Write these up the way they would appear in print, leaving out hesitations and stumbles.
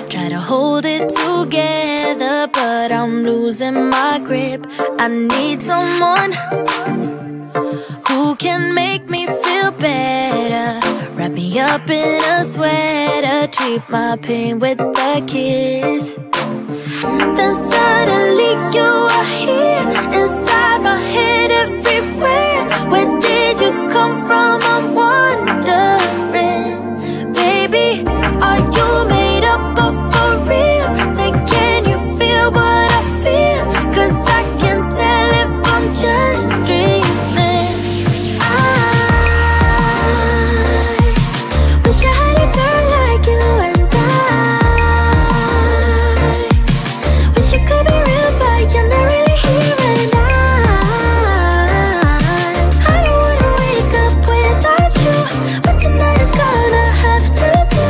Try to hold it together, but I'm losing my grip. I need someone who can make me feel better. Wrap me up in a sweater, treat my pain with a kiss. Then suddenly you are here, inside my head everywhere. Where did you come from? I'm wondering. Baby, are you made up of for real? Say, can you feel what I feel? 'Cause I can tell if I'm just dreaming. I wish I had a girl like you, and I wish you could be real, but you're not really here. And I don't wanna wake up without you, but tonight is gonna have to do.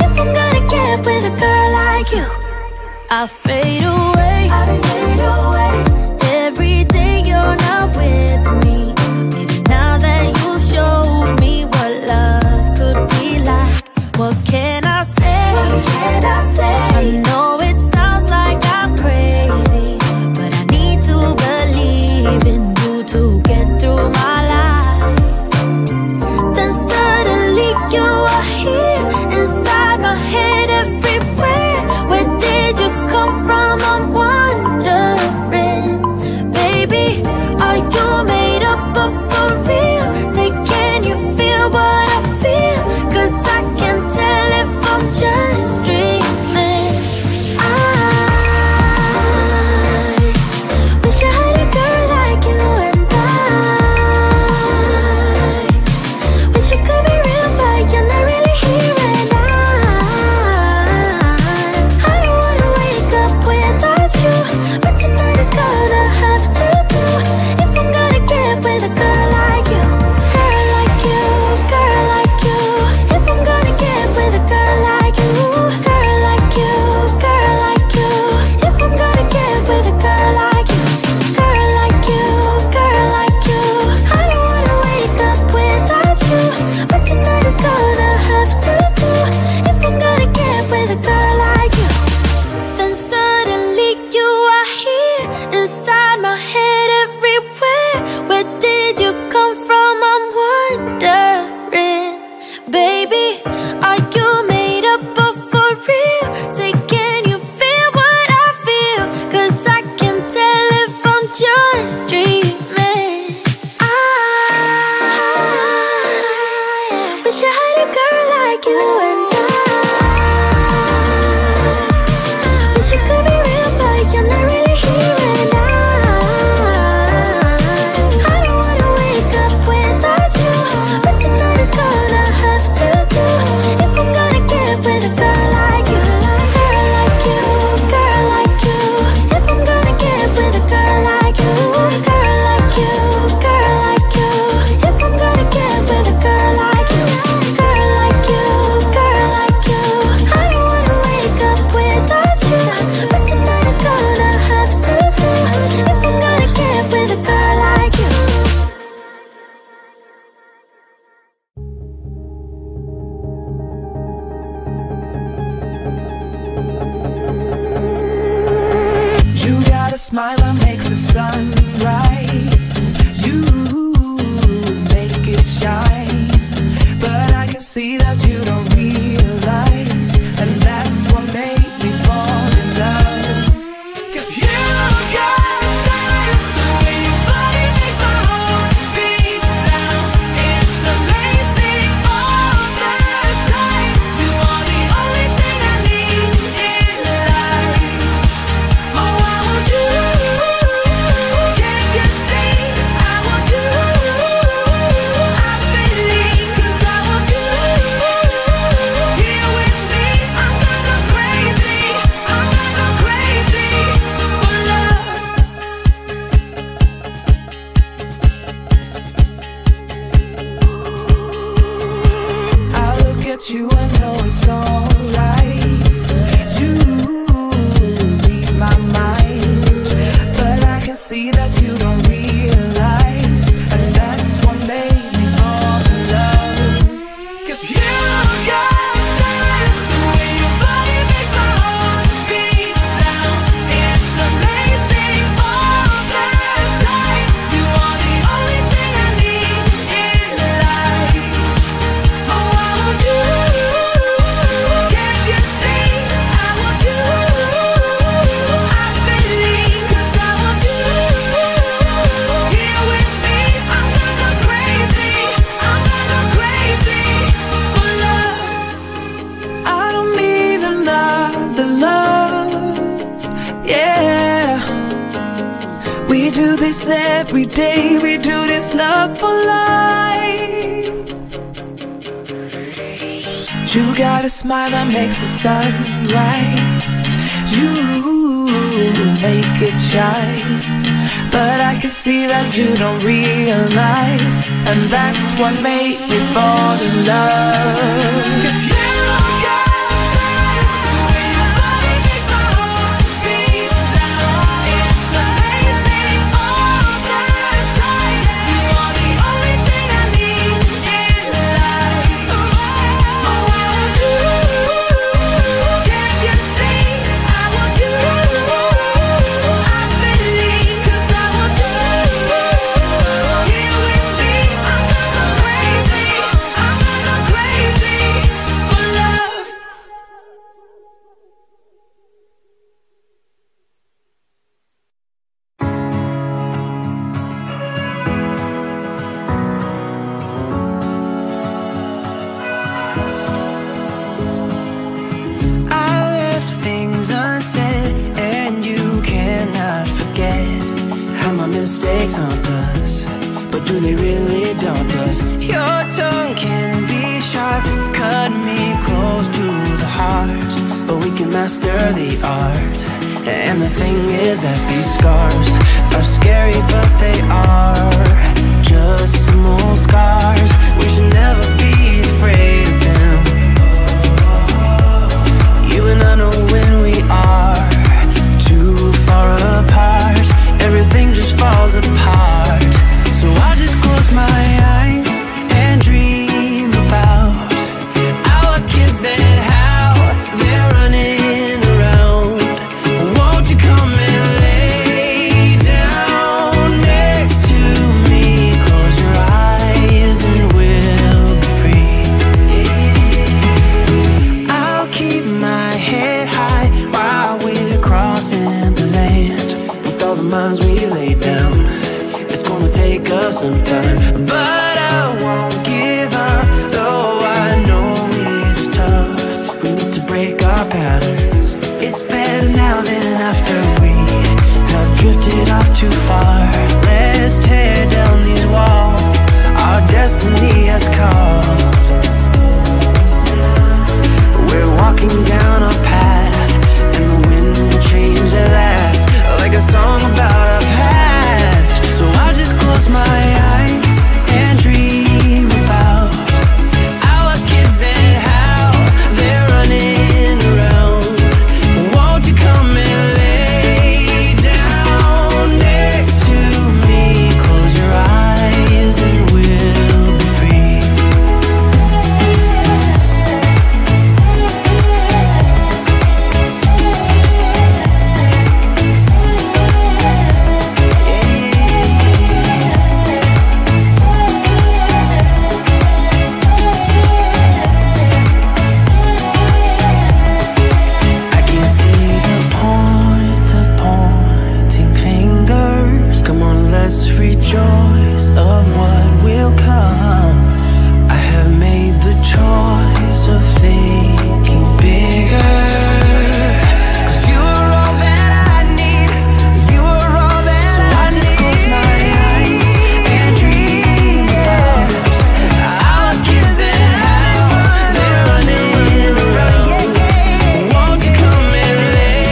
If I'm gonna get with a girl like you, I fade away. Every day you're not with me. Maybe now that you've showed me what love could be like, what can I say? I know it sounds like I'm crazy, but I need to believe in you to get through my life. Then suddenly you are here, inside my head everywhere. Where did you come from? I'm wondering. Baby, are you made up of for real? Say, can you feel what I feel? 'Cause I can tell if I'm just dreaming. I wish I had a girl like you, and I wish you could be real, but you're not really here. And I don't wanna wake up without you, but tonight is gonna have to do. If I'm gonna get with a girl like you, girl like you, girl like you. If I'm gonna get with a girl like you, girl like you, girl like you. If I'm gonna get with a girl like you, girl like you, girl like you. I don't wanna wake up without you, but tonight is gonna have to do. If I'm gonna get with a girl like you. Then suddenly you are here, inside my head everywhere. Where did you come from? I'm wondering. Baby, are you made up of for real? Say, can you feel what I feel? 'Cause I can tell if I'm just dreaming. I wish I had a girl like you, and I wish you could be real, but you're not really here. And I don't wanna wake up without you, but tonight is gonna have to do. If I'm gonna get with a girl like you, girl like you, girl like you. If I'm gonna get with a girl like you, girl like you, girl like you. If I'm gonna get with a girl like you, girl like you, girl like you. I don't wanna wake up without you, but tonight is gonna have to do. If I'm gonna get with a girl like you. You got a smile that makes the sun rise. You make it shine, but I can see that you don't realize, and that's what made me fall in love. 'Cause you got a style, the way your body makes my heart beat sound. It's amazing all the time. You are the only thing I need in life. Oh, I want you. Can't you see? I want you. I've been do this every day. We do this love for life. You got a smile that makes the sun rise. You make it shine. But I can see that you don't realize, and that's what made me fall in love. 'Cause you got a smile, when your body makes my heart beat. It's amazing all the time. You are the only thing I need in life. Oh, I want you. Can't you see? I want you. I believe, 'cause I want you here with me. I'm gonna go crazy. I'm gonna go crazy for love. I left things unsaid, and you cannot forget how my mistakes haunt us, but do they really daunt us? Your tongue can be sharp, cut me close to the heart, but we can master the art. And the thing is that these scars are scary, but they are just some old scars. We should never be afraid of them. You and I know when we are too far apart, everything just falls apart. So I just close my eyes and dream about our kids and how they're running around. Won't you come and lay down next to me? Close your eyes and we'll be free. I'll keep my head high while we're crossing the land. With all the minds we lay down, it's gonna take us some time, but I won't give up, though I know it's tough. We need to break our patterns. It's better now than after we have drifted off too far. Let's tear down these walls our destiny has called. We're walking down a path, and the wind will change at last, like a song about our past. So I just close my eyes and dream about our kids and how they're running around. Won't you come and lay down next to me? Close your eyes and we'll be free. I can't see the point of pointing fingers. Come on, let's rejoice of what will come. I have made the choice of thinking bigger. 'Cause you're all that I need. You're all that so I just close my eyes and dream about our kids and how they're running around. Won't you come and lay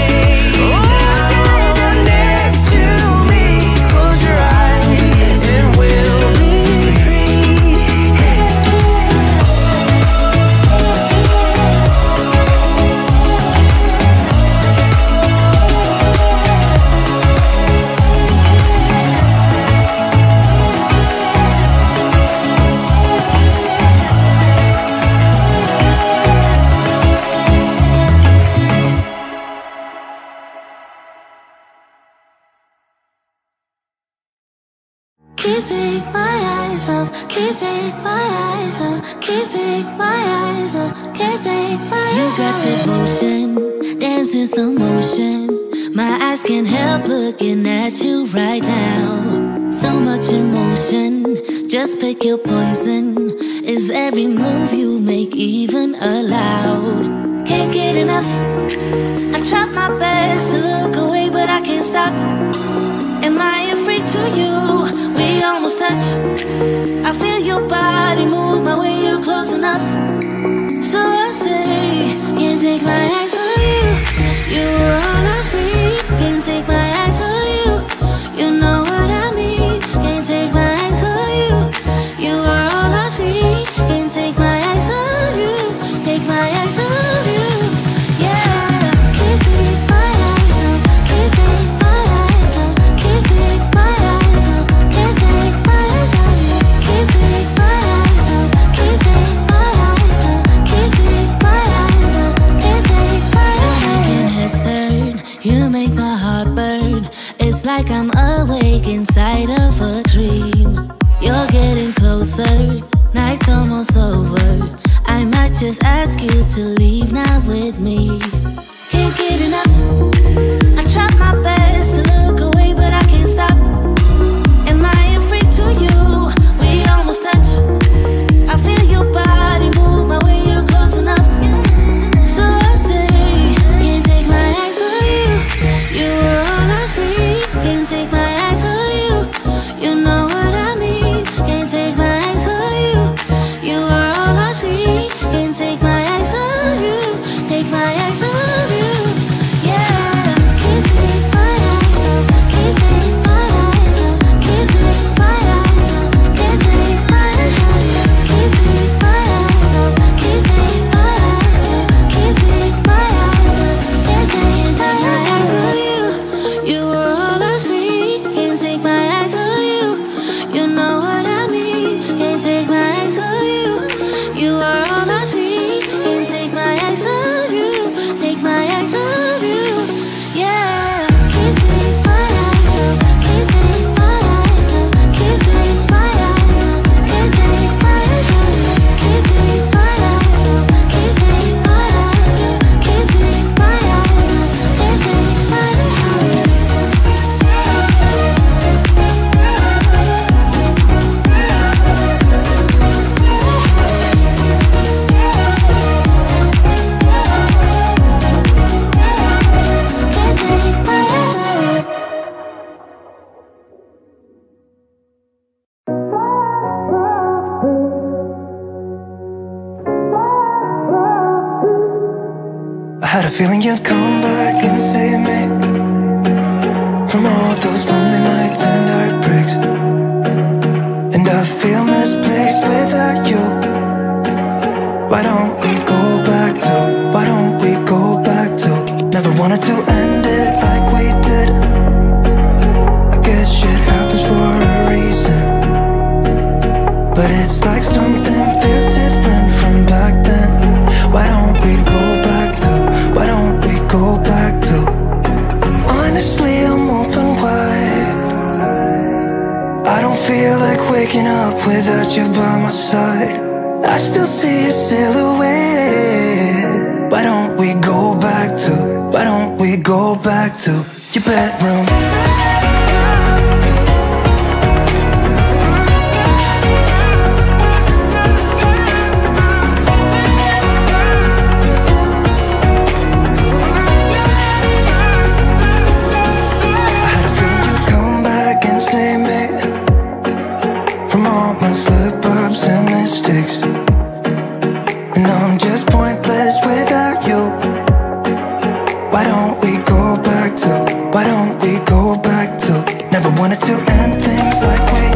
down next to me? Close your eyes and we'll be free. Can't take my eyes off, can't take my eyes off, can't take my eyes off, can't take my eyes off. You got this motion, dancing slow motion. My eyes can't help looking at you right now. So much emotion, just pick your poison. Is every move you make even allowed? Can't get enough. I try my best to look away, but I can't stop. Am I a freak? your body move my way, you're close enough. So I say, can't take my eyes on you. You were all I see. Can't take my eyes on you. You know what I mean. Can't take my eyes on you. You were all I see. Can't take my eyes on you. Take my eyes on you. Yeah. Can't take my eyes on. Can't take my eyes on. Can't take my eyes on. Can't take my eyes on you. Can't take my eyes on. Can't take my eyes on. Can't take my eyes on. Can't take my eyes on. Making heads turn, you make my heart burn. It's like I'm awake inside of a dream. You're getting closer, night's almost over. I might just ask you to leave now with me. Can't get enough. I try my best to look away, but I can't stop. Am I afraid to you? We almost touch. I feel your body move my way, you're close enough. So I say, can't take my eyes on you. You were all I see. Can't take my eyes on you. You know what I mean. Can't take my eyes on you. You were all I see. Can't take my eyes on you. Take my eyes on you. Yeah. Can't take my eyes on. Can't take my eyes on. Can't take my eyes on. Can't take my eyes on you. Can't take my eyes on. Can't take my eyes on. Can't take my eyes on. Can't take my eyes on you. You were all I see. Can't take my eyes on you. You know what I mean. Can't take my eyes on you. You are all I see. Can't take my eyes on you. Take my eyes on you. Yeah. Can't take my eyes on. Can't take my eyes on. Can't take my eyes on. Can't take my eyes on you. Can't take my eyes on. Can't take my eyes on. Can't take my eyes on. Can't take my eyes on you. I had a feeling you'd come back and save me from all those lonely nights and heartbreaks. And I feel misplaced without you. Why don't we go back to, why don't we go back to, never wanted to end it like we did. I guess shit happens for a reason, but it's like something feels different from back then. Why don't we go back to, why don't we go back to, honestly I'm open wide. I don't feel like waking up without you by my side. I still see your silhouette. Why don't we go back to, why don't we go back to your bedroom? I had a feeling you'd come back and save me from all my slip-ups and mistakes. And I'm just pointless without you. Why don't we go back to, why don't we go back to, never wanted to end things like we